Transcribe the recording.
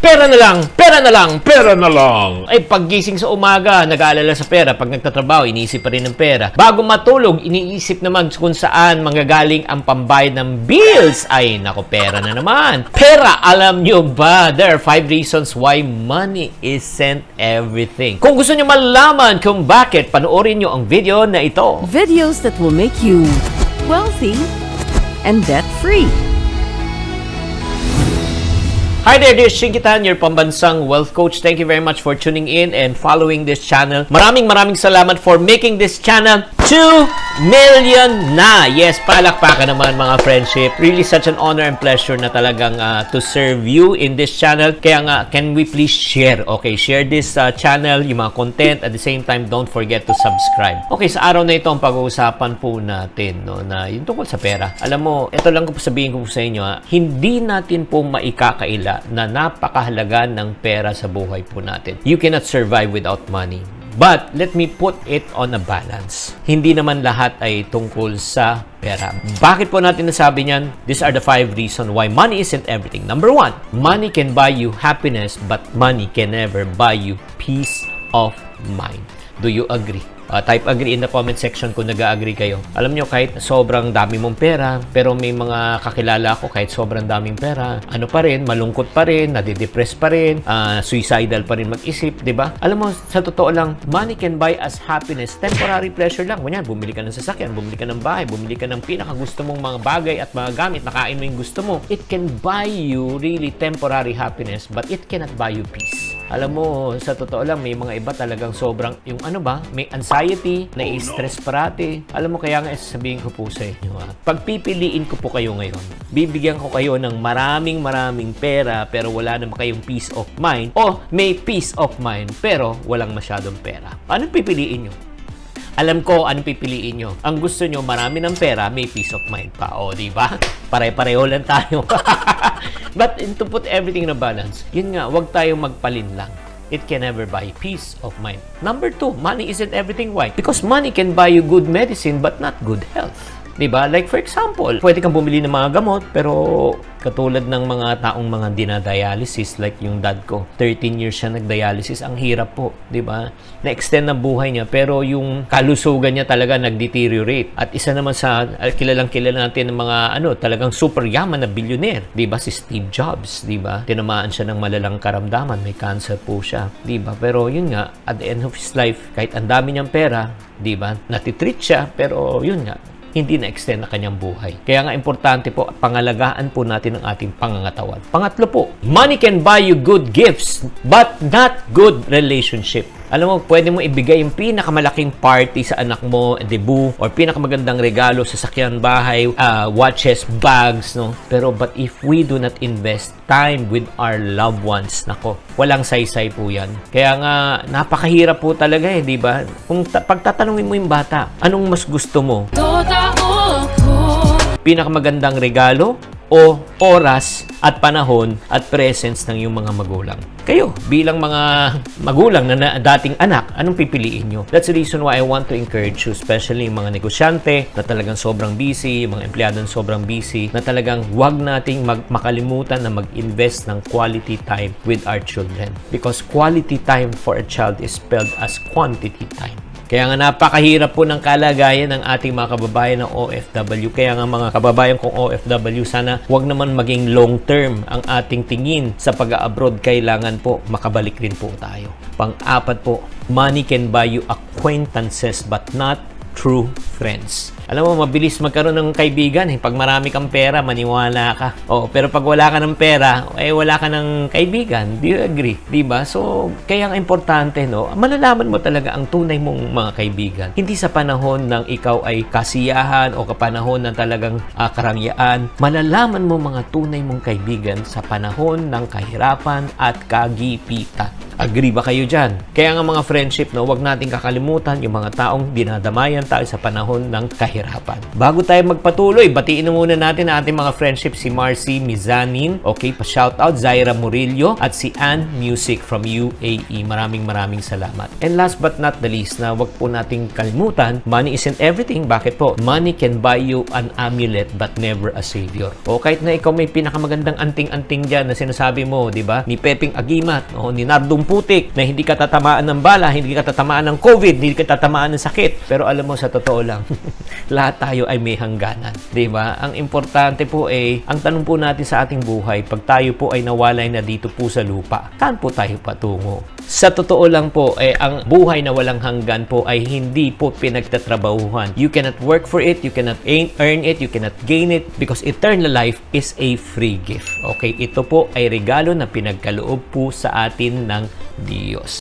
Pera na lang, pera na lang, pera na lang. Ay, paggising sa umaga, nag-aalala sa pera. Pag nagtatrabaho, iniisip pa rin ng pera. Bago matulog, iniisip naman kung saan manggagaling ang pambayad ng bills. Ay, nako, pera na naman. Pera, alam nyo ba? There are 5 reasons why money isn't everything. Kung gusto nyo malaman kung bakit, panoorin nyo ang video na ito. Videos that will make you wealthy and debt-free. Hi there, this is Shinkitan, your pambansang wealth coach. Thank you very much for tuning in and following this channel. Maraming salamat for making this channel 2 million na. Yes, palakpakan naman mga friendship. Really such an honor and pleasure na talagang to serve you in this channel. Kaya nga, can we please share? Okay, share this channel, yung mga content. At the same time, don't forget to subscribe. Okay, sa araw na ito, ang pag-uusapan po natin, no, na yung tungkol sa pera. Alam mo, ito lang ko sabihin ko sa inyo, hindi natin po maikakaila na napakahalaga ng pera sa buhay po natin. You cannot survive without money. But, let me put it on a balance. Hindi naman lahat ay tungkol sa pera. Bakit po natin nasabi niyan? These are the 5 reasons why money isn't everything. Number 1, money can buy you happiness, but money can never buy you peace of mind. Do you agree? Type agree in the comment section kung nag-agree kayo. Alam nyo, kahit sobrang dami mong pera, pero may mga kakilala ko kahit sobrang daming pera, ano pa rin, malungkot pa rin, nadidepress pa rin, suicidal pa rin mag-isip, di ba? Alam mo, sa totoo lang, money can buy us happiness, temporary pleasure lang. Kunyan, bumili ka ng sasakyan, bumili ka ng bahay, bumili ka ng pinakagusto mong mga bagay at mga gamit, nakain mo yung gusto mo. It can buy you really temporary happiness, but it cannot buy you peace. Alam mo, sa totoo lang, may mga iba talagang sobrang, yung ano ba, may anxiety, nai-stress parati. Alam mo, kaya nga sabihin ko po sa inyo, pagpipiliin ko po kayo ngayon, bibigyan ko kayo ng maraming pera, pero wala naman kayong peace of mind, o may peace of mind, pero walang masyadong pera. Anong pipiliin nyo? Alam ko anong pipiliin nyo. Ang gusto nyo, marami ng pera, may peace of mind pa. O, di ba? Pare-pareho lang tayo. But to put everything in a balance, yun nga, wag tayong magpalin lang. It can never buy peace of mind. Number 2, money isn't everything. Why? Because money can buy you good medicine, but not good health. Diba? Like for example, pwede kang bumili ng mga gamot, pero katulad ng mga taong mga dinadialysis, like yung dad ko, 13 years siya nagdialysis, ang hirap po, diba? Na-extend ang buhay niya, pero yung kalusugan niya talaga nag-deteriorate. At isa naman sa kilalang-kilala natin ng mga talagang super yaman na billionaire, diba? Si Steve Jobs, diba? Tinamaan siya ng malalang karamdaman, may cancer po siya, diba? Pero yun nga, at the end of his life, kahit ang dami niyang pera, diba? Natitreat siya, pero yun nga, hindi na-extend na kanyang buhay. Kaya nga importante po, pangalagaan po natin ang ating pangangatawan. Pangatlo po, money can buy you good gifts, but not good relationship. Alam mo, pwede mo ibigay yung pinakamalaking party sa anak mo, debut, or pinakamagandang regalo, sasakyan, bahay, watches, bags, no? Pero, but if we do not invest time with our loved ones, nako, walang saysay po yan. Kaya nga, napakahirap po talaga di ba? Kung pagtatanungin mo yung bata, anong mas gusto mo? Pinakamagandang regalo o oras at panahon at presence ng iyong mga magulang? Kayo, bilang mga magulang na dating anak, anong pipiliin nyo? That's the reason why I want to encourage you, especially yung mga negosyante na talagang sobrang busy, yung mga empleyado na sobrang busy, na talagang wag nating makalimutan na mag-invest ng quality time with our children. Because quality time for a child is spelled as quantity time. Kaya nga napakahirap po ng kalagayan ng ating mga kababayan ng OFW. Kaya nga mga kababayan kong OFW, sana huwag naman maging long term ang ating tingin sa pag-abroad. Kailangan po makabalik rin po tayo. Pang-apat po, money can buy you acquaintances but not true friends. Alam mo, mabilis magkaroon ng kaibigan. Pag marami kang pera, maniwala ka. Pero pag wala ka ng pera, wala ka ng kaibigan. Do you agree? Diba? So, kaya ang importante, malalaman mo talaga ang tunay mong mga kaibigan. Hindi sa panahon ng ikaw ay kasiyahan o kapanahon ng talagang karangyaan. Malalaman mo mga tunay mong kaibigan sa panahon ng kahirapan at kagipitan. Agree ba kayo dyan? Kaya nga mga friendship, no, wag nating kakalimutan yung mga taong dinadamayan tayo sa panahon ng kahirapan. Bago tayo magpatuloy, batiin na muna natin ang ating mga friendship, si Marcy Mizanin, okay, pa-shoutout, Zaira Murillo, at si Ann Music from UAE. Maraming salamat. And last but not the least, na wag po nating kalimutan, money isn't everything. Bakit po? Money can buy you an amulet but never a savior. O kahit na ikaw may pinakamagandang anting-anting dyan na sinasabi mo, di ba? Ni Pepeng Agimat, o ni Nardong Putik, na hindi ka tatamaan ng bala, hindi ka tatamaan ng COVID, hindi ka tatamaan ng sakit. Pero alam mo, sa totoo lang, lahat tayo ay may hangganan. Di ba? Ang importante po ay, ang tanong po natin sa ating buhay, pag tayo po ay nawalay na dito po sa lupa, saan po tayo patungo? Sa totoo lang po, ang buhay na walang hanggan po ay hindi po pinagtatrabahuhan. You cannot work for it, you cannot earn it, you cannot gain it, because eternal life is a free gift. Okay, ito po ay regalo na pinagkaloob po sa atin ng Diyos.